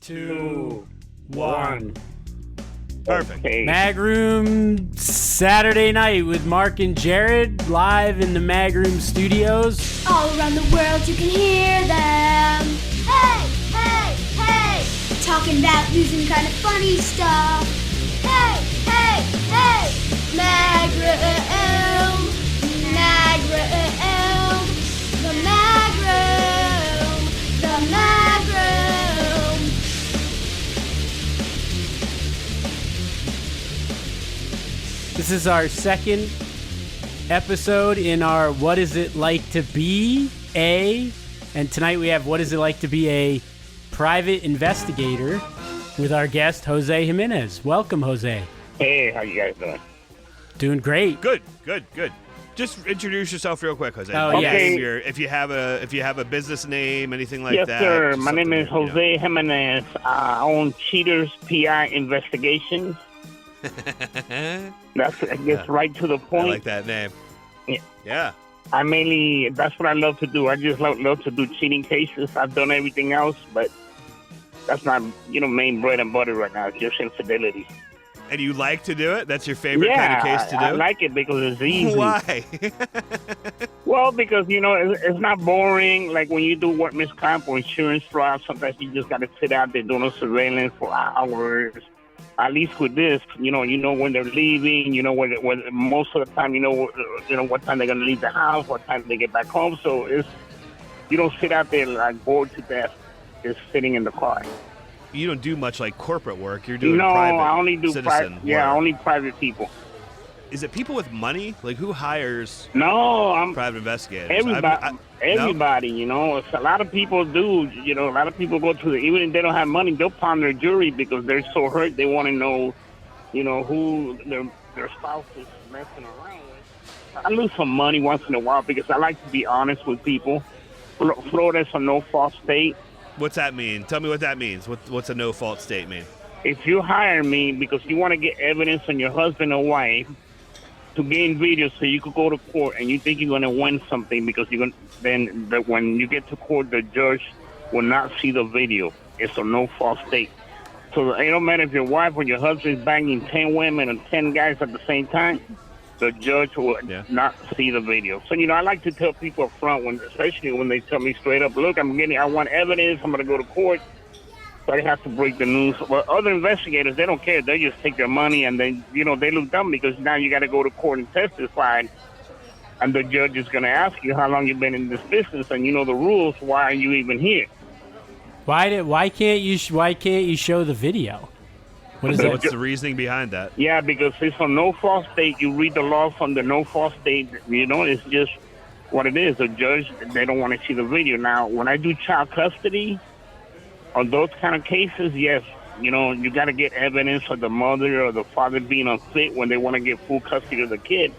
2, 1. Perfect. Okay. Mag Room Saturday night with Mark and Jared live in the Mag Room studios. All around the world you can hear them. Hey, hey, hey. Talking about news and kind of funny stuff. Hey, hey, hey. Mag Room. Mag Room. The Mag Room. The Mag Room. This is our second episode in our What Is It Like to Be A? And tonight we have What Is It Like to Be a Private Investigator with our guest, Jose Jimenez. Welcome, Jose. Hey, how you guys doing? Doing great. Good. Just introduce yourself real quick, Jose. Oh, yes. Okay. If you have a business name, anything like Yes, that. sir. just My name something, is Jose Jimenez. I own Cheaters PI Investigations. That's it gets right to the I point. like that name. Yeah. That's what I love to do. I just love to do cheating cases. I've done everything else, but that's not, main bread and butter right now. It's just infidelity. And you like to do it? That's your favorite kind of case to do? I like it because it's easy. Why? Well, because, it's not boring. Like when you do workman's comp or insurance fraud, sometimes you just got to sit out there doing surveillance for hours. At least with this, you know when they're leaving, when most of the time, what time they're going to leave the house, what time they get back home. So you don't sit out there like bored to death, just sitting in the car. You don't do much like corporate work. You're doing No, private I only do citizen work. Yeah, only private people. Is it people with money? Like who hires No, I'm private investigators? everybody. It's a lot of people do. A lot of people go to even if they don't have money, they'll pawn their jewelry because they're so hurt. They want to know, who their spouse is messing around with. I lose some money once in a while because I like to be honest with people. Florida's a no-fault state. What's that mean? Tell me what that means. What's a no-fault state mean? If you hire me because you want to get evidence on your husband or wife to gain video so you could go to court and you think you're going to win something because when you get to court, the judge will not see the video. It's a no-fault state. So it don't matter if your wife or your husband is banging 10 women and 10 guys at the same time, the judge will not see the video. So, I like to tell people up front, especially when they tell me straight up, look, I want evidence, I'm going to go to court. So I have to break the news. But other investigators, they don't care. They just take their money and then, they look dumb because now you got to go to court and testify. And the judge is going to ask you how long you've been in this business and you know the rules. Why are you even here? Why can't you show the video? What is that? What's the reasoning behind that? Yeah, because it's a no-fault state. You read the law from the no-fault state. It's just what it is. The judge, they don't want to see the video. Now, when I do child custody, on those kind of cases, yes, you got to get evidence of the mother or the father being unfit when they want to get full custody of the kid.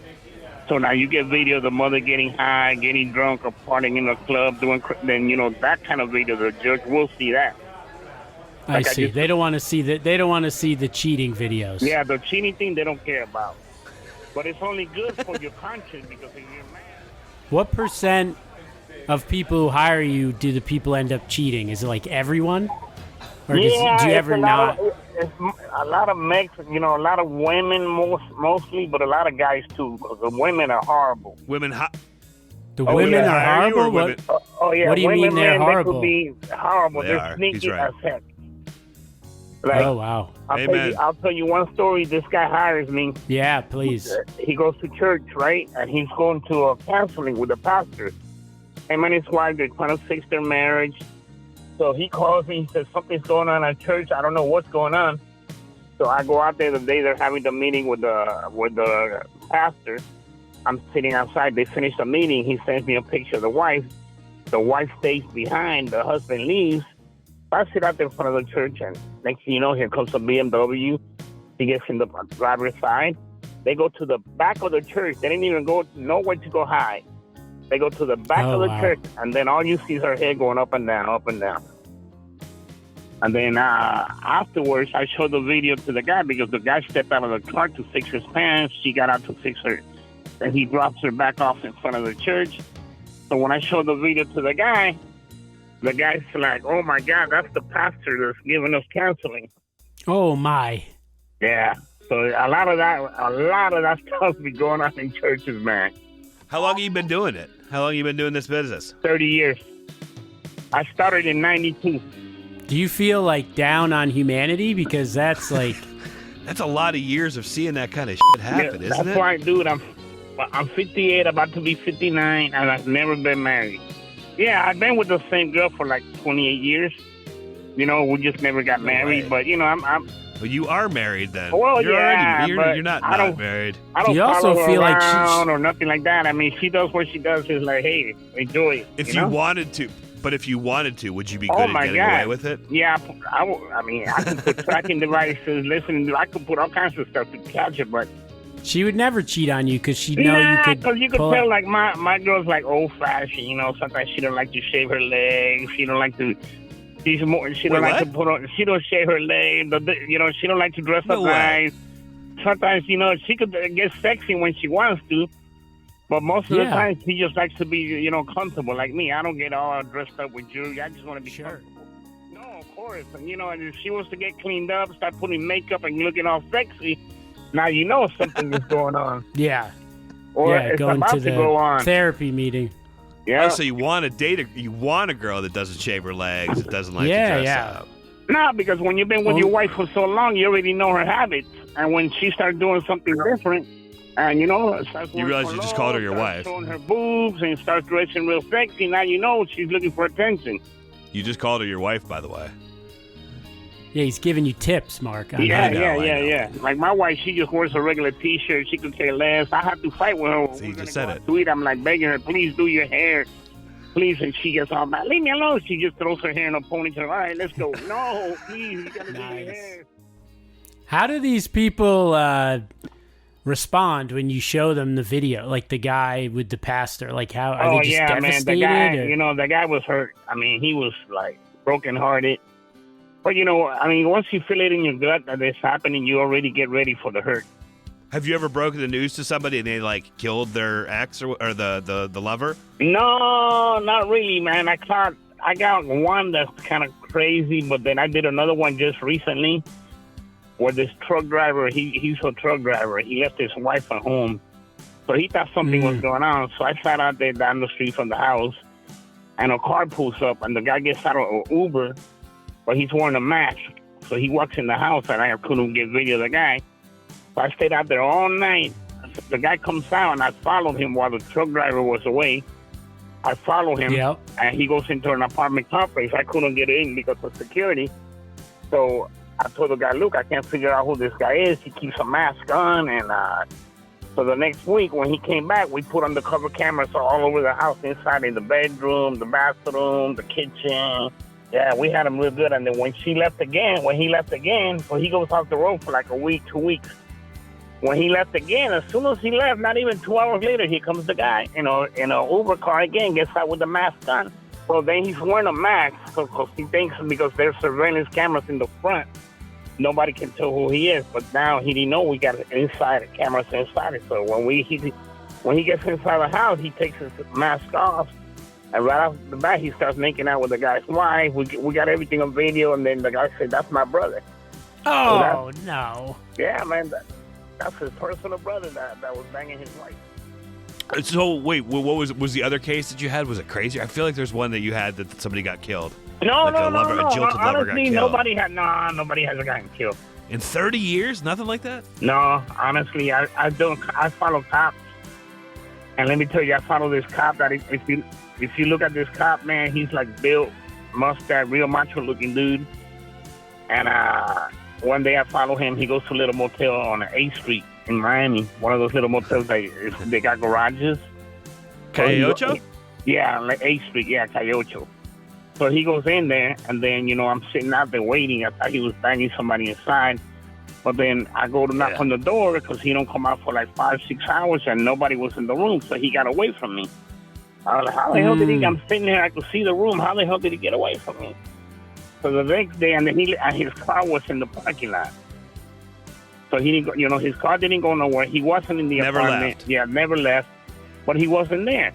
So now you get video of the mother getting high, getting drunk, or partying in the club, then that kind of video, the judge will see that. I see. They don't want to see that. They don't want to see the cheating videos. Yeah, the cheating thing they don't care about. But it's only good for your conscience because if you're mad. What percent of people who hire you do the people end up cheating? Is it like everyone? Or do you ever not? It's a lot of Mexicans, a lot of women mostly, but a lot of guys too. Because the women are horrible. Women The women are hire you or horrible? women? Yeah. What do you mean they're horrible? They could be horrible. They They're are. sneaky He's right. as heck. Like, Oh, wow. I'll tell you one story. This guy hires me. Yeah, please. He goes to church, right? And he's going to a counseling with a pastor. Him and his wife, they're trying to fix their marriage. So he calls me. He says, something's going on at church. I don't know what's going on. So I go out there the day they're having the meeting with the pastor. I'm sitting outside. They finish the meeting. He sends me a picture of the wife. The wife stays behind. The husband leaves. I sit out there in front of the church, and next thing you know, here comes a BMW. He gets in the driver's side. They go to the back of the church. They didn't even go nowhere to go high. They go to the back of the church, and then all you see is her head going up and down, up and down. And then afterwards, I showed the video to the guy because the guy stepped out of the car to fix his pants. She got out to fix her. And he drops her back off in front of the church. So when I showed the video to the guy, the guy's like, oh my God, that's the pastor that's giving us counseling. Oh my. Yeah. So a lot of that stuff be going on in churches, man. How long have you been doing it? How long have you been doing this business? 30 years. I started in 92. Do you feel like down on humanity? Because that's like... That's a lot of years of seeing that kind of shit happen, isn't it? That's why, dude, I'm 58, about to be 59, and I've never been married. Yeah, I've been with the same girl for like 28 years. You know, we just never got married. But, you know, I'm Well, you are married then. Well, you're yeah, already, you're not married. I don't you follow also her feel like around or nothing like that. I mean, she does what she does. Is like, hey, enjoy it. If you know? wanted to, but if you wanted to, would you be good at getting away with it? Yeah, I mean, I can put tracking devices, listening. I can put all kinds of stuff to catch it, but she would never cheat on you because she'd know you could. Because you could tell, like my girl's like old fashioned. You know, sometimes she don't like to shave her legs. She don't like to. She's more. She don't like to put on. She don't shave her legs. You know, she don't like to dress up nice. Sometimes, you know, she could get sexy when she wants to, but most of the time she just likes to be, you know, comfortable. Like me, I don't get all dressed up with jewelry. I just want to be comfortable. No, of course. And you know, and if she wants to get cleaned up, start putting makeup and looking all sexy, now you know something is going on. Yeah. Or it's going about to to go on. Therapy meeting. Yeah. Oh, so you want to date you want a girl that doesn't shave her legs, that doesn't like to dress up. No, because when you've been with your wife for so long, you already know her habits. And when she starts doing something different, and you know, you realize you just called her your wife. Showing her boobs and starts dressing real sexy. Now you know she's looking for attention. You just called her your wife, by the way. Yeah, he's giving you tips, Mark. Yeah. Like my wife, she just wears a regular T-shirt. She could care less. I have to fight with her. So you just said it. To eat. I'm like begging her, please do your hair. Please, and she gets all mad. Leave me alone. She just throws her hair in a ponytail. All right, let's go. No, please, you gotta do your hair. How do these people respond when you show them the video? Like the guy with the pastor. Like how are they just devastated? Man, the guy, you know, the guy was hurt. I mean, he was like brokenhearted. But you know, I mean, once you feel it in your gut that it's happening, you already get ready for the hurt. Have you ever broken the news to somebody and they like killed their ex or the lover? No, not really, man. I got one that's kind of crazy, but then I did another one just recently where this truck driver, he's a truck driver. He left his wife at home. So he thought something was going on. So I sat out there down the street from the house, and a car pulls up, and the guy gets out of an Uber, but he's wearing a mask. So he walks in the house, and I couldn't get video of the guy. So I stayed out there all night. The guy comes out, and I followed him while the truck driver was away. I follow him, and he goes into an apartment complex. I couldn't get in because of security. So I told the guy, look, I can't figure out who this guy is. He keeps a mask on. And so the next week when he came back, we put undercover cameras all over the house, inside in the bedroom, the bathroom, the kitchen. Yeah, we had him real good. And then when he left again, well, he goes off the road for like a week, 2 weeks. When he left again, as soon as he left, not even 2 hours later, here comes the guy, you know, in an Uber car again, gets out with the mask on. So then he's wearing a mask because he thinks because there's surveillance cameras in the front, nobody can tell who he is. But now he didn't know we got cameras inside it. So when he gets inside the house, he takes his mask off. And right off the bat, he starts making out with the guy's wife. We got everything on video. And then the guy said, that's my brother. Oh, so no. Yeah, man. That's his personal brother that was banging his wife. So wait, what was the other case that you had? Was it crazy? I feel like there's one that you had that somebody got killed. No. A jilted lover got killed. Nobody hasn't gotten killed. In 30 years, nothing like that. No, honestly, I follow cops, and let me tell you, I follow this cop that if you look at this cop, man, he's like built, mustache, real macho looking dude, and one day I follow him. He goes to a little motel on 8th Street in Miami. One of those little motels they got garages. Cayocho? Yeah, like 8th Street. Yeah, Cayocho. So he goes in there, and then, you know, I'm sitting out there waiting. I thought he was banging somebody inside. But then I go to knock on the door because he don't come out for like 5-6 hours, and nobody was in the room. So he got away from me. I was like, how the hell did he? I'm sitting there. I could see the room. How the hell did he get away from me? So the next day, and then his car was in the parking lot. So he didn't go, you know, his car didn't go nowhere. He wasn't in the apartment. Left. Yeah, never left. But he wasn't there.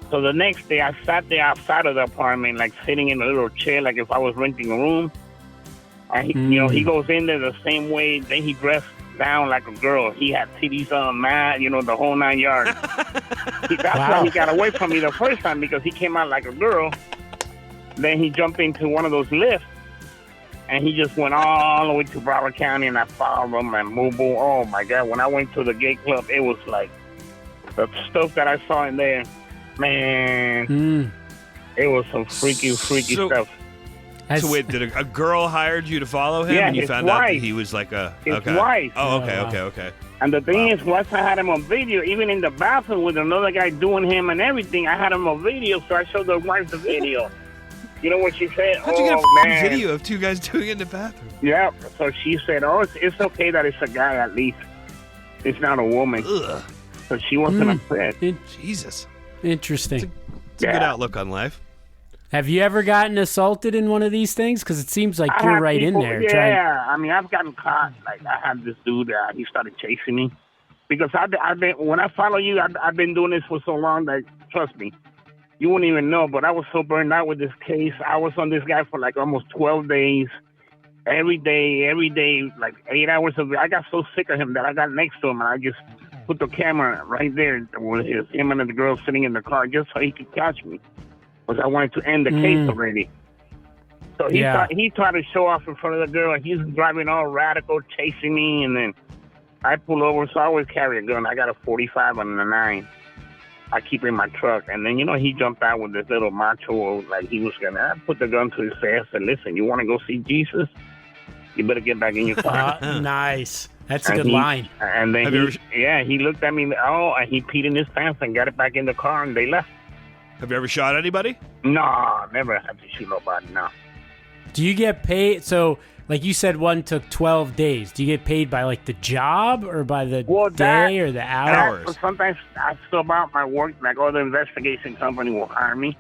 So the next day, I sat there outside of the apartment, like sitting in a little chair, like if I was renting a room. And he goes in there the same way. Then he dressed down like a girl. He had titties on, mad, the whole 9 yards. That's why he got away from me the first time, because he came out like a girl. Then he jumped into one of those lifts, and he just went all the way to Broward County, and I followed him and Mobile. Oh my God! When I went to the gay club, it was like the stuff that I saw in there, man. It was some freaky stuff. So wait, did a girl hired you to follow him, Yeah, and you his found out that wife. he was like a His okay. wife. Oh, okay. And the thing is, once I had him on video, even in the bathroom with another guy doing him and everything, I had him on video, so I showed the wife the video. You know what she said? How'd you get a man. video of two guys doing it in the bathroom? Yeah, so she said, it's okay that it's a guy at least. It's not a woman. Ugh. So she wasn't upset. Jesus. Interesting. It's a good outlook on life. Have you ever gotten assaulted in one of these things? Because it seems like you're right in there. Yeah, I mean, I've gotten caught. Like, I had this dude, he started chasing me. Because I've been, when I follow you, I've been doing this for so long that, trust me, you wouldn't even know. But I was so burned out with this case. I was on this guy for like almost 12 days. Every day, like 8 hours of it. I got so sick of him that I got next to him, and I just put the camera right there with him and the girl sitting in the car just so he could catch me. Because I wanted to end the case already. So he tried to show off in front of the girl, and he's driving all radical, chasing me, and then I pull over, so I always carry a gun. I got a 45 and a 9. I keep it in my truck. And then, he jumped out with this little macho, like he was going to put the gun to his face and listen, you want to go see Jesus? You better get back in your car. Nice. That's a good line. And then he looked at me, and he peed in his pants and got it back in the car, and they left. Have you ever shot anybody? No, never had to shoot nobody, no. Do you get paid? So, like you said, one took 12 days. Do you get paid by, like, the job or by the day or the hours? Sometimes I sub out my work, like other investigation company will hire me.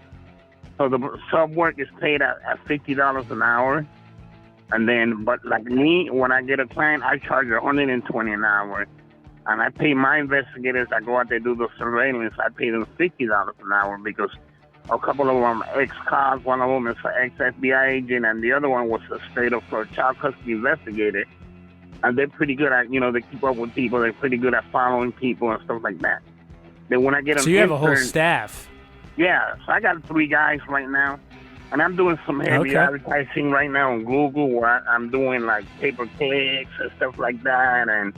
So the sub work is paid at $50 an hour. And then, but like me, when I get a client, I charge $120 an hour. And I pay my investigators that go out there do the surveillance, I pay them $50 an hour because a couple of them are ex-cops. One of them is an ex-FBI agent, and the other one was a state of child custody investigator. And they're pretty good at, they keep up with people. They're pretty good at following people and stuff like that. Then when I get So you have a whole staff? Yeah, so I got 3 guys right now. And I'm doing some heavy advertising right now on Google where I'm doing like pay-per-clicks and stuff like that. And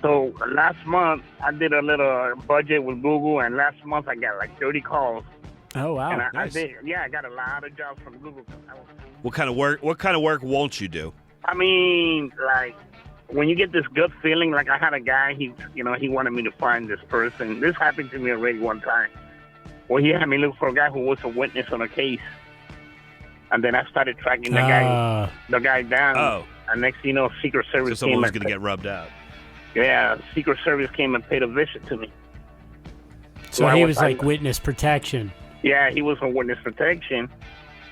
so last month I did a little budget with Google, and last month I got like 30 calls. Oh wow! And nice. I got a lot of jobs from Google. What kind of work won't you do? I mean, like when you get this gut feeling, like I had a guy, he wanted me to find this person. This happened to me already one time. Well, he had me look for a guy who was a witness on a case. And then I started tracking the guy down. Oh. And next thing you know, Secret Service So someone came. was going to get rubbed out. Yeah, Secret Service came and paid a visit to me. So he was like witness protection. Yeah, he was on witness protection.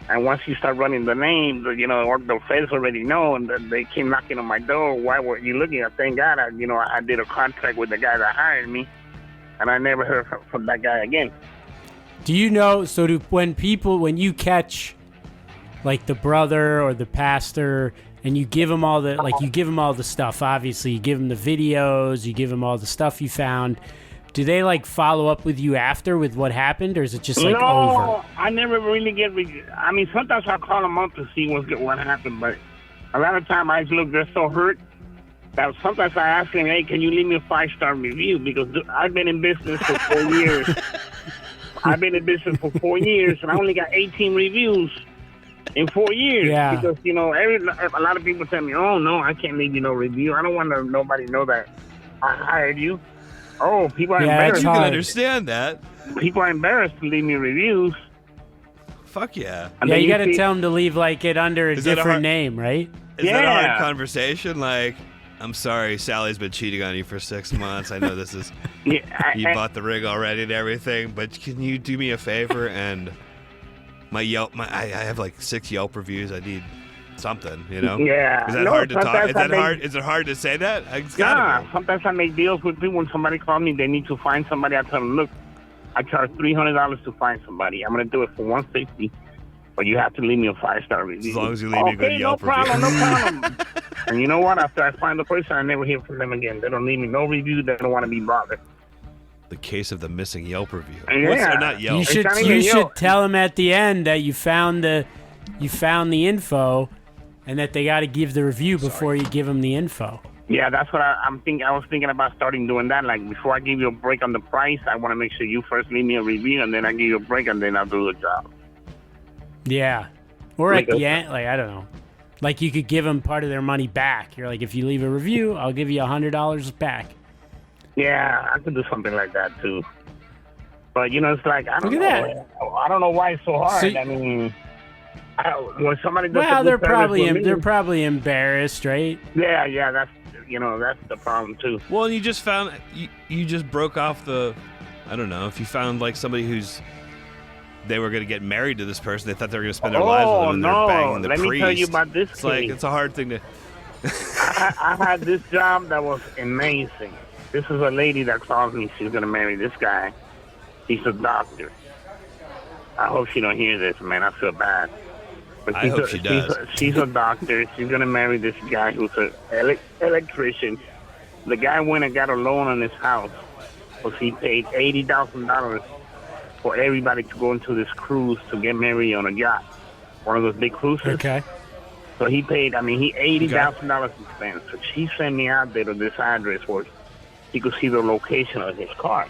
And once you start running the name, the feds already know, and they came knocking on my door. Why were you looking at? Thank God, I did a contract with the guy that hired me, and I never heard from that guy again. Do you know? So when you catch like the brother or the pastor, and you give them all the stuff. Obviously, you give them the videos, you give them all the stuff you found. Do they like follow up with you after with what happened, or is it just like over? No, I never really get. I mean, sometimes I call them up to see what happened, but a lot of time they're so hurt that sometimes I ask them, "Hey, can you leave me a 5-star review?" Because I've been in business for 4 years. I've been in business for 4 years, and I only got 18 reviews. In 4 years, because a lot of people tell me, "Oh no, I can't leave you no review. I don't want nobody to know that I hired you." Oh, people are embarrassed. You can understand that. People are embarrassed to leave me reviews. Fuck yeah. And you got to tell them to leave like it under a different name, right? Is that a hard conversation? Like, I'm sorry, Sally's been cheating on you for 6 months. I know this is you bought the ring already and everything, but can you do me a favor and my Yelp, I have like 6 Yelp reviews. I need something, Yeah. Is that hard to talk? Is it hard to say that? Sometimes I make deals with people. When somebody calls me, they need to find somebody. I tell them, look, I charge $300 to find somebody. I'm gonna do it for $160, but you have to leave me a 5-star review. As long as you leave me a good Yelp review. No problem. And you know what? After I find the person, I never hear from them again. They don't leave me no review. They don't want to be bothered. The case of the missing Yelp review. Yeah. Not Yelp. You should tell them at the end that you found the info, and that they got to give the review before you give them the info. Yeah, that's what I was thinking about starting doing that. Like, before I give you a break on the price, I want to make sure you first leave me a review, and then I give you a break, and then I'll do the job. Yeah. Or at the end, like, I don't know. Like, you could give them part of their money back. You're like, if you leave a review, I'll give you $100 back. Yeah, I could do something like that, too. But, it's like, I don't know. That. I don't know why it's so hard. So, I mean, when somebody does they're probably embarrassed, right? Yeah, that's the problem, too. Well, you just found, you just broke off I don't know, if you found, like, somebody they were going to get married to this person, they thought they were going to spend their lives with them, and they're banging the priest. Let me tell you about this case. Like, it's a hard thing to... I had this job that was amazing. This is a lady that calls me. She's going to marry this guy. He's a doctor. I hope she don't hear this, man. I feel bad. But I hope she does. She's a doctor. She's going to marry this guy who's an electrician. The guy went and got a loan on his house. So he paid $80,000 for everybody to go into this cruise to get married on a yacht. One of those big cruises. Okay. So he paid, $80,000 to spend. So she sent me out there to this address where he could see the location of his car.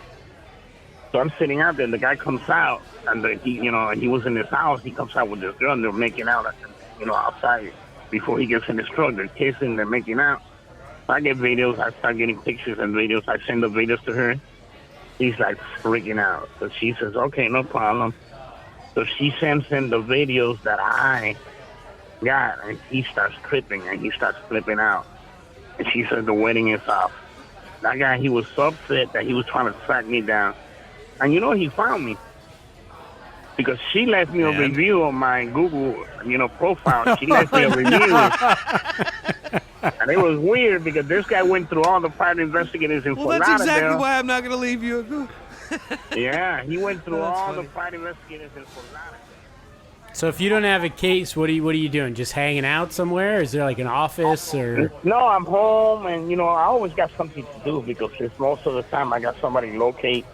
So I'm sitting out there, and the guy comes out, and he was in his house. He comes out with this girl, and they're making out, outside before he gets in his truck. They're kissing, they're making out. So I get videos. I start getting pictures and videos. I send the videos to her. He's like freaking out. So she says, okay, no problem. So she sends him the videos that I got, and he starts tripping, and he starts flipping out. And she said the wedding is off. That guy, he was so upset that he was trying to track me down. And he found me. Because she left me a review on my Google, profile. She left me a review. And it was weird because this guy went through all the private investigators in Fort Lauderdale. Well, that's exactly why I'm not going to leave you. Yeah, he went through all the private investigators in Fort Lauderdale. So if you don't have a case, what are you doing? Just hanging out somewhere? Is there like an office or? No, I'm home, and I always got something to do because most of the time I got somebody locate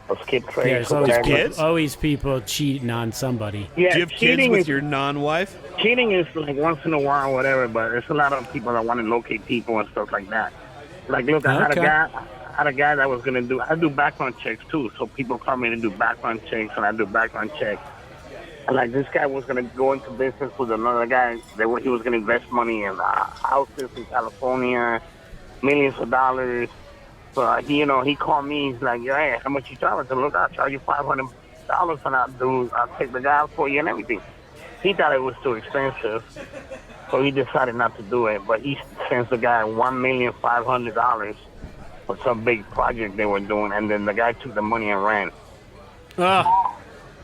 or skip trace. Yeah, there's always people cheating on somebody. Yeah, do you have kids with your non-wife? Cheating is like once in a while, whatever. But there's a lot of people that want to locate people and stuff like that. Like, look, I had a guy that was gonna do. I do background checks too, so people come in and do background checks, and I do background checks. And like, this guy was gonna go into business with another guy. He was gonna invest money in houses in California, millions of dollars. So he called me. He's like, "Hey, how much you charge?" I said, "Look, I'll charge you $500, and I'll take the guy out for you and everything." He thought it was too expensive, so he decided not to do it. But he sends the guy $1,500,000 for some big project they were doing, and then the guy took the money and ran.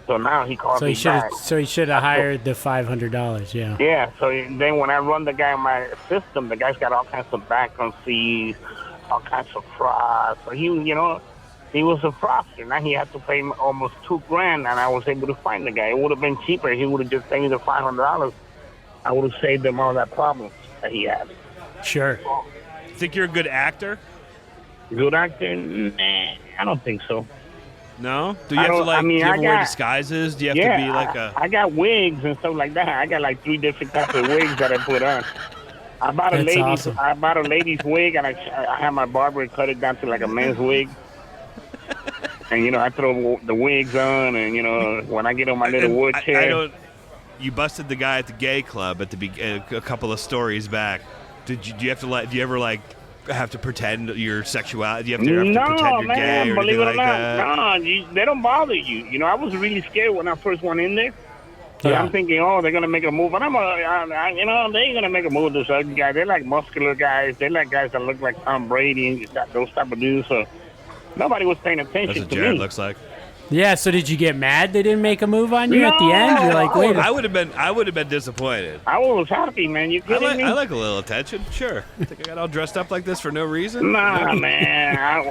So now he called me back. So he should have hired the $500, yeah. Yeah, so then when I run the guy in my system, the guy's got all kinds of background fees, all kinds of fraud. So he was a fraudster. Now he had to pay almost $2,000, and I was able to find the guy. It would have been cheaper. He would have just paid me the $500. I would have saved him all that problem that he had. Sure. Think you're a good actor? Good actor? Nah, I don't think so. No? Do you have to do you ever wear disguises? Do you have to be like I got wigs and stuff like that. I got like 3 different types of wigs that I put on. I bought a lady's wig, and I had my barber cut it down to like a men's wig. And I throw the wigs on, and when I get on my little wood chair. You busted the guy at the gay club at a couple of stories back. Do you ever have to pretend your sexuality? Do you have to pretend you're gay or believe it or like not, that? No, they don't bother you. I was really scared when I first went in there. Yeah. I'm thinking, they're gonna make a move, and they ain't gonna make a move. This other guy, they're like muscular guys. They're like guys that look like Tom Brady and those type of dudes. So nobody was paying attention That's what to Jared me. looks like. Yeah, so did you get mad they didn't make a move on you at the end? You're like, wait. I would have been disappointed. I was happy, man. You kidding me? I like a little attention. Sure. Think I got all dressed up like this for no reason? Nah, man.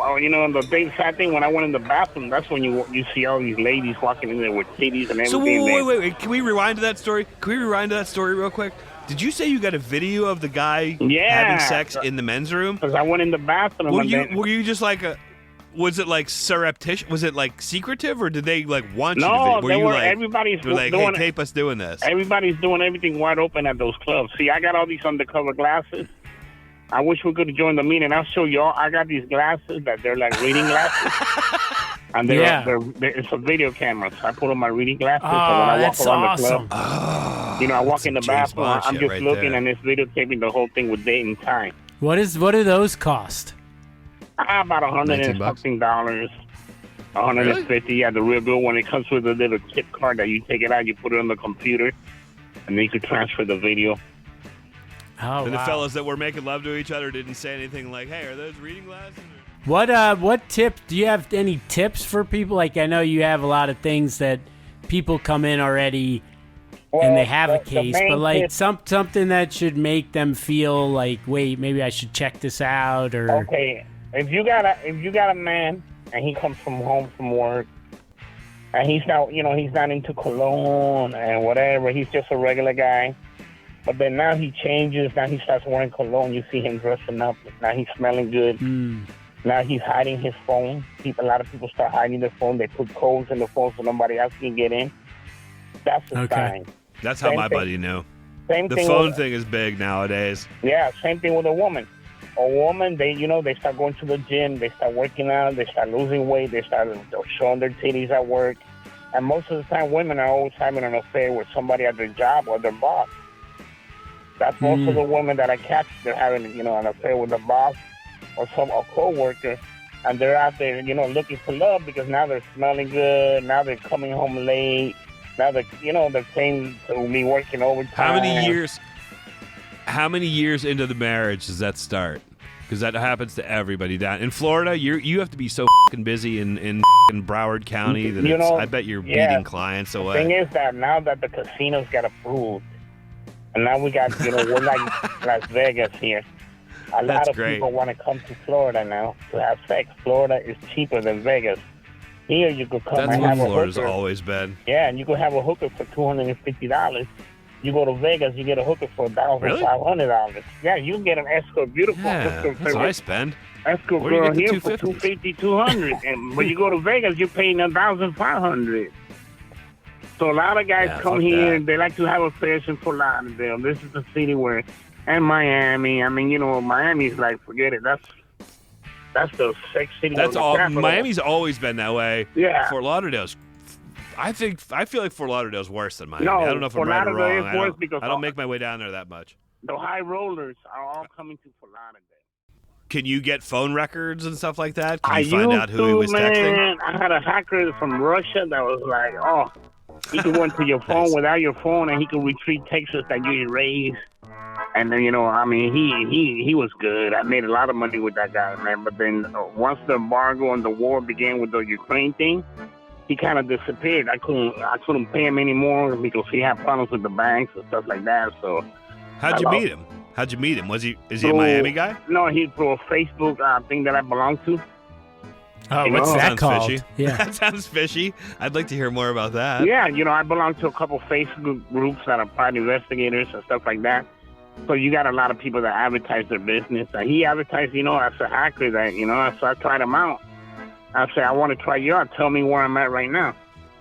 The big sad thing when I went in the bathroom, that's when you see all these ladies walking in there with titties and everything. So wait. Can we rewind to that story? Real quick? Did you say you got a video of the guy having sex in the men's room? Because I went in the bathroom. Were you just like a... Was it like surreptitious? Was it like secretive, or did they like want you to? Everybody's like, doing, hey, tape us doing this. Everybody's doing everything wide open at those clubs. See, I got all these undercover glasses. I wish we could have joined the meeting. I'll show y'all. I got these glasses that they're like reading glasses, and it's a video camera. So I put on my reading glasses. So when I walk around the club, I walk in the bathroom. I'm just looking, and it's videotaping the whole thing with date and time. What do those cost? About $100 and something, $150. Really? Yeah, the real good one. It comes with a little kit card that you take it out, you put it on the computer, and then you can transfer the video. Oh, and the fellas that were making love to each other didn't say anything like, "Hey, are those reading glasses?" What tip? Do you have any tips for people? Like, I know you have a lot of things that people come in already and they have a case, but like something that should make them feel like, wait, maybe I should check this out, or okay. If you got a man and he comes from home from work and he's not into cologne and whatever, he's just a regular guy. But then now he changes, now he starts wearing cologne, you see him dressing up, now he's smelling good. Now he's hiding his phone. A lot of people start hiding their phone, they put codes in the phone so nobody else can get in. That's a sign. That's how my buddy knew. The phone thing is big nowadays. Yeah, same thing with a woman. A woman, they start going to the gym, they start working out, they start losing weight, they start showing their titties at work. And most of the time, women are always having an affair with somebody at their job or their boss. That's most of the women that I catch. They're having, an affair with a boss or a co-worker, and they're out there, looking for love because now they're smelling good, now they're coming home late, now they're paying to be working overtime. How many years into the marriage does that start? Because that happens to everybody down in Florida. You have to be so fucking busy in Broward County that I bet you're beating clients away. The thing is that now that the casinos got approved, and now we got we're like Las Vegas here. A lot of people want to come to Florida now to have sex. Florida is cheaper than Vegas. Here you could come and have a hooker. That's where Florida's always been. Yeah, and you could have a hooker for $250. You go to Vegas, you get a hooker for $1,500. Yeah, you can get an escort, beautiful escort. That's what I spend. Escort girl here for $250, $200. But you go to Vegas, you're paying $1,500. So a lot of guys come here, and they like to have affairs in Fort Lauderdale. This is the city where, and Miami. I mean, Miami's like, forget it. That's the sex city. That's all. Miami's always been that way. Yeah. Fort Lauderdale's. I feel like Fort Lauderdale's worse than Miami. No, I don't know if Fort I'm right or Lauderdale wrong. Is worse because I don't make my way down there that much. The high rollers are all coming to Fort Lauderdale. Can you get phone records and stuff like that? Can you find out who he was texting? I had a hacker from Russia that was like, he could go into your phone without your phone, and he could retrieve texts that you erased. And then, he was good. I made a lot of money with that guy, man. But then once the embargo and the war began with the Ukraine thing, he kind of disappeared. I couldn't pay him anymore because he had problems with the banks and stuff like that. So, how'd you meet him? Is he a Miami guy? No, he's through a Facebook thing that I belong to. Oh, what's that called? Fishy. Yeah, that sounds fishy. I'd like to hear more about that. Yeah, I belong to a couple Facebook groups that are private investigators and stuff like that. So you got a lot of people that advertise their business. He advertised, as a hacker that, so I tried him out. I said, I want to try you out. Tell me where I'm at right now.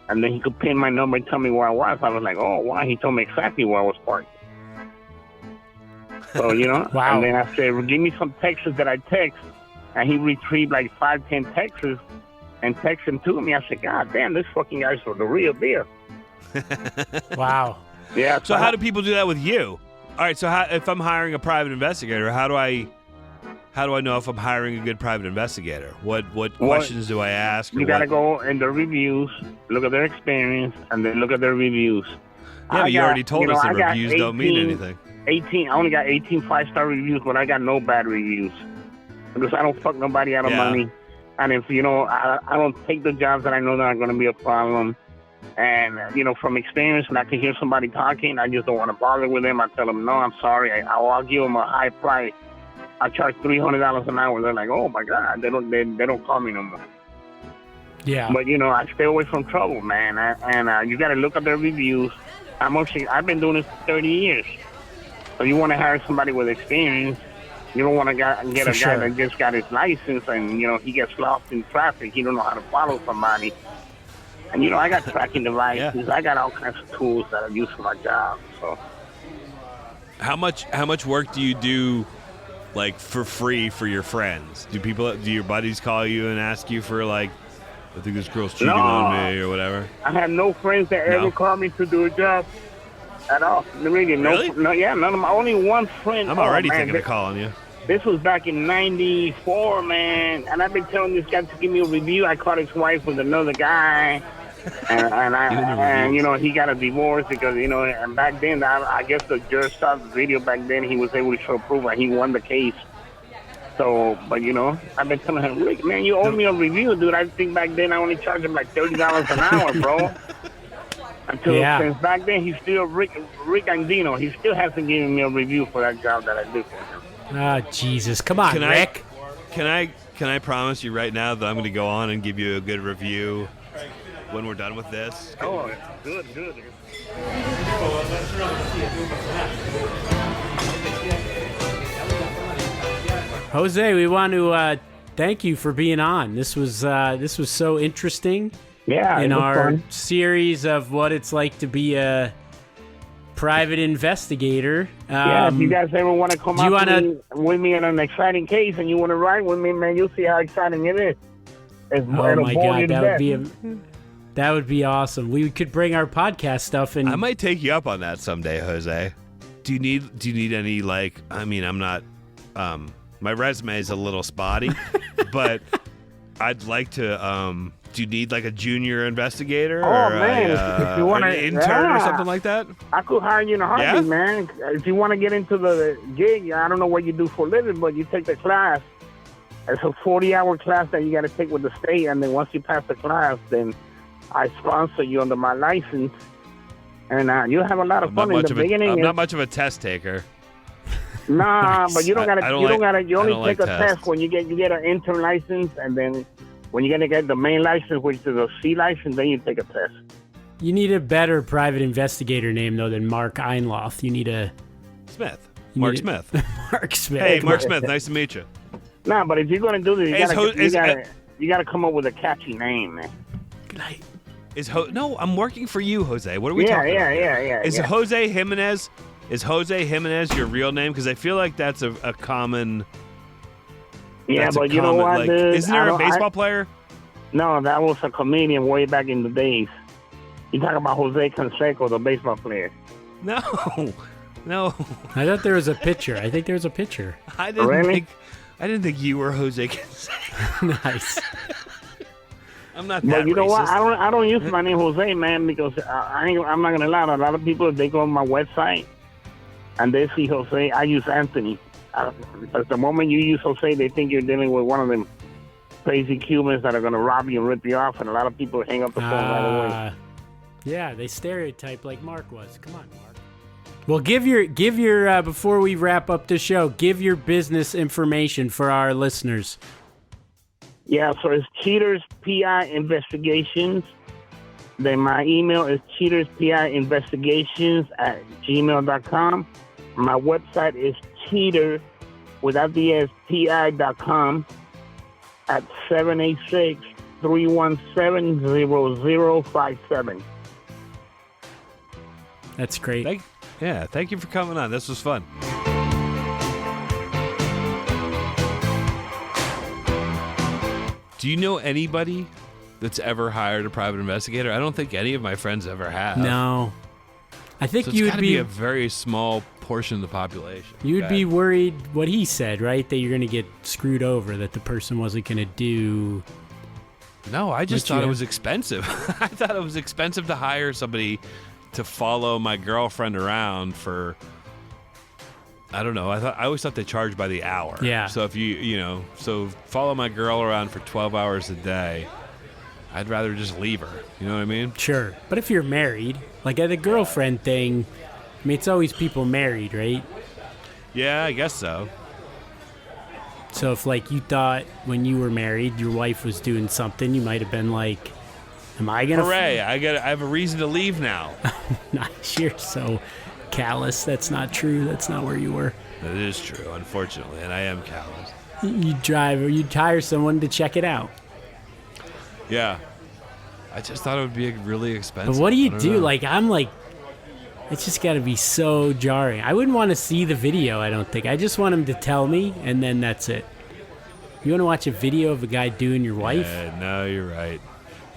And then he could pin my number and tell me where I was. I was like, oh, wow. He told me exactly where I was parked. So, Wow. And then I said, well, give me some texts that I text. And he retrieved like 5-10 texts and texted them to me. I said, God damn, this fucking guy's the real deal. Wow. Yeah. So how do people do that with you? All right, so if I'm hiring a private investigator, how do I know if I'm hiring a good private investigator? What questions do I ask? You got to go in their reviews, look at their experience, and then look at their reviews. Yeah, but you already told us the reviews don't mean anything. I only got 18 5-star reviews, but I got no bad reviews. Because I don't fuck nobody out of money. And if, I don't take the jobs that I know that are going to be a problem. And, from experience, when I can hear somebody talking, I just don't want to bother with them. I tell them, no, I'm sorry. I'll give them a high price. I charge $300 an hour. They're like, oh, my God. They don't call me no more. Yeah. But, I stay away from trouble, man. And you got to look at their reviews. I've been doing this for 30 years. So you want to hire somebody with experience. You don't want to get a guy that just got his license and, he gets lost in traffic. He don't know how to follow somebody. And, I got tracking devices. Yeah. I got all kinds of tools that I use for my job. So, how much work do you do, like, for free for your friends? Do your buddies call you and ask you for, like, I think this girl's cheating on me or whatever? I have no friends that ever call me to do a job at all. Really? None of my, only one friend. I'm already thinking of calling you. This was back in '94, man. And I've been telling this guy to give me a review. I caught his wife with another guy. And he got a divorce because, and back then, I guess the judge saw the video back then. He was able to show proof and he won the case. So, but, I've been telling him, Rick, man, you owe me a review, dude. I think back then I only charged him like $30 an hour, bro. Since back then, he's still Rick Andino. He still hasn't given me a review for that job that I did for him. Oh, Jesus. Come on, Rick. Can I promise you right now that I'm going to go on and give you a good review when we're done with this? Oh, good. Jose, we want to thank you for being on. This was so interesting. Yeah, in our fun series of what it's like to be a private investigator. If you guys ever want to come with me in an exciting case and you want to ride with me, man, you'll see how exciting it is. Oh my God, that would be awesome. We could bring our podcast stuff and I might take you up on that someday, Jose. Do you need any, like, I mean, I'm not my resume is a little spotty, but I'd like to do you need like a junior investigator or if you want an intern or something like that? I could hire you in a heartbeat, man. If you want to get into the gig, I don't know what you do for a living, but you take the class. It's a 40-hour class that you got to take with the state, and then once you pass the class, then I sponsor you under my license, and you'll have a lot of fun in the beginning. I'm not much of a test taker. Nah, but you don't gotta. You only take a tests. test when you get an intern license, and then when you're gonna get the main license, which is a C license, then you take a test. You need a better private investigator name though than Mark Einloth. You need a Smith. Mark Smith. Mark Smith. Hey, Mark Smith. Nice to meet you. Nah, but if you're gonna do this, you gotta come up with a catchy name, man. No, I'm working for you, Jose. What are we talking about? Yeah. Is Jose Jimenez? Is Jose Jimenez your real name? Because I feel like that's a common. Yeah, but you know what, like, dude? Isn't there a baseball player? No, that was a comedian way back in the days. You talking about Jose Canseco, the baseball player? No. I thought there was a pitcher. I think there was a pitcher. I didn't think you were Jose Canseco. Nice. I'm not that. But you know racist. what? I don't use my name Jose, man, because I'm not gonna lie. A lot of people, they go on my website and they see Jose. I use Anthony. But the moment you use Jose, they think you're dealing with one of them crazy Cubans that are gonna rob you and rip you off, and a lot of people hang up the phone right away. Yeah, they stereotype like Mark was. Come on, Mark. Well, give your before we wrap up the show, give your business information for our listeners. Yeah, so it's Cheaters PI Investigations. Then my email is cheaterspiinvestigations@gmail.com. My website is cheater without the S PI.com at 786-317-0057. That's great. Thank you for coming on. This was fun. Do you know anybody that's ever hired a private investigator? I don't think any of my friends ever have. No. I think so you would be a very small portion of the population. You would be worried what he said, right? That you're going to get screwed over, that the person wasn't going to do. No, I just thought it was expensive. I thought it was expensive to hire somebody to follow my girlfriend around for I don't know. I always thought they charged by the hour. Yeah. So if so follow my girl around for 12 hours a day, I'd rather just leave her. You know what I mean? Sure. But if you're married, like at the girlfriend thing, I mean, it's always people married, right? Yeah, I guess so. So if like you thought when you were married, your wife was doing something, you might have been like, am I going to... Hooray, I have a reason to leave now. You're so callous. That's not true. That's not where you were. That is true, unfortunately, and I am callous. You'd hire someone to check it out. Yeah. I just thought it would be really expensive. But what do you do? know. Like, I'm like, it's just got to be so jarring. I wouldn't want to see the video, I don't think. I just want him to tell me, and then that's it. You want to watch a video of a guy doing your wife? No, you're right.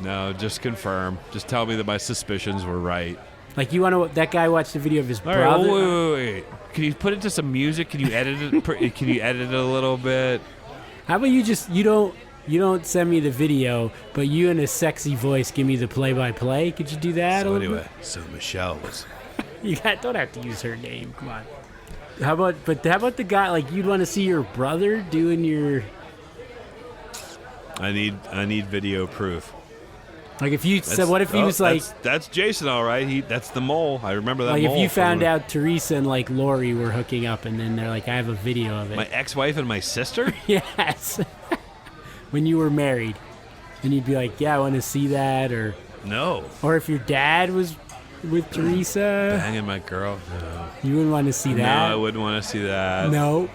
No, just confirm. Just tell me that my suspicions were right. Like, you want to... That guy watched the video of his All brother? right, wait. Can you put it to some music? Can you edit it? Can you edit it a little bit? How about you just... You don't send me the video, but you in a sexy voice give me the play-by-play? Could you do that? So anyway, Michelle was... Don't have to use her name. Come on. How about the guy, like, you'd want to see your brother doing your... I need video proof. Like, if you said, what if he was like... That's Jason, all right. That's the mole. I remember that like, mole. if you found out Teresa and, like, Lori were hooking up, and then they're like, I have a video of it. My ex-wife and my sister? Yes. When you were married. And you'd be like, yeah, I want to see that, or... No. Or if your dad was with Teresa... Banging my girl? No. You wouldn't want to see that? No, I wouldn't want to see that. No.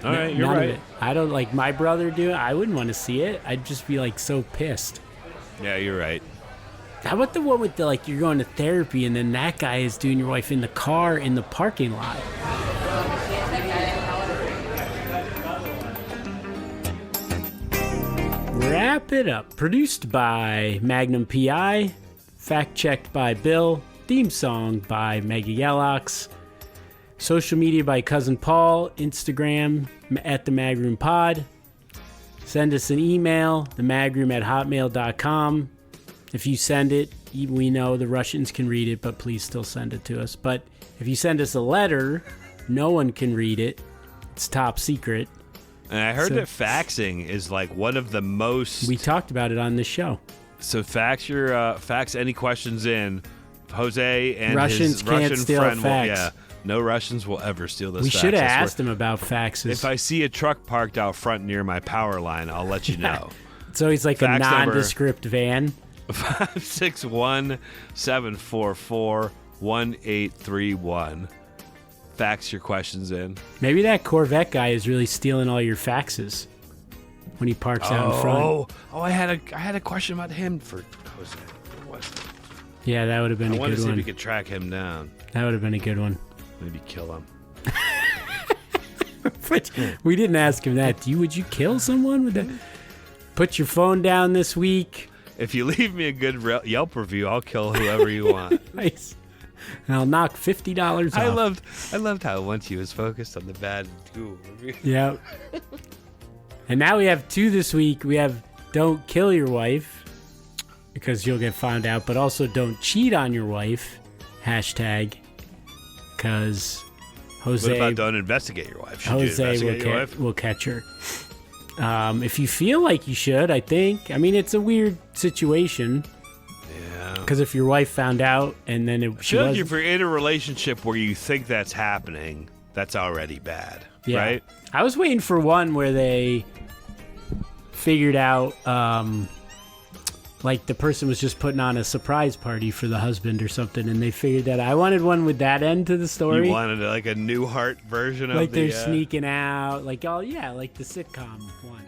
All right, you're None right. of it. I don't, like, my brother do it. I wouldn't want to see it. I'd just be, like, so pissed. Yeah, you're right. How about the one with the, like, you're going to therapy and then that guy is doing your wife in the car in the parking lot? Wrap it up. Produced by Magnum PI. Fact-checked by Bill. Theme song by Maggie Yallox. Social media by Cousin Paul. Instagram at the Magroom Pod. Send us an email, themagroom@hotmail.com. If you send it, we know the Russians can read it, but please still send it to us. But if you send us a letter, no one can read it. It's top secret. And I heard that faxing is like one of the most... We talked about it on this show. So fax any questions in. Jose and Russians his can't Russian steal friend fax. No Russians will ever steal this We fax. should have asked him about faxes. If I see a truck parked out front near my power line, I'll let you know. So he's like Fax a number, nondescript van. 561-744-1831. Fax your questions in. Maybe that Corvette guy is really stealing all your faxes when he parks out in front. Oh, I had a question about him for Jose. What? Yeah, that would have been I a want good to see one. if we could track him down. That would have been a good one. Maybe kill him. But we didn't ask him that. Would you kill someone with that? Put your phone down this week. If you leave me a good Yelp review, I'll kill whoever you want. Nice. And I'll knock $50 off. I loved how once he was focused on the bad Google review. Yeah. And now we have two this week. We have don't kill your wife because you'll get found out, but also don't cheat on your wife. Hashtag. Because Jose... What about don't investigate your wife? Should you Jose investigate your wife? will catch her. If you feel like you should, I think. I mean, it's a weird situation. Yeah. Because if your wife found out and then I feel like if you're in a relationship where you think that's happening, that's already bad, right? I was waiting for one where they figured out, like the person was just putting on a surprise party for the husband or something, and they figured that. I wanted one with that end to the story. You wanted like a Newhart version of like they're sneaking out, like like the sitcom one.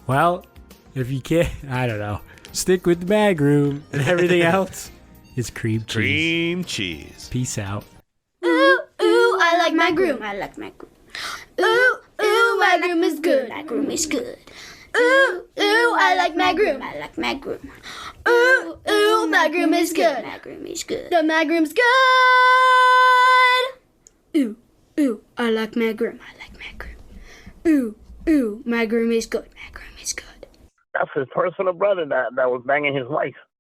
Well, if you can't, I don't know. Stick with the bag room, and everything else is cream cheese. Cream cheese. Peace out. Ooh, ooh, I like my groom. I like my groom. Ooh, ooh, my groom is good. My groom is good. Ooh, ooh, I like my groom. I like my groom. Ooh, ooh, my groom is good. My groom is good. The my groom's good. Ooh, ooh, I like my groom. I like my groom. Ooh, ooh, my groom is good. My groom is good. That's his personal brother that was banging his wife.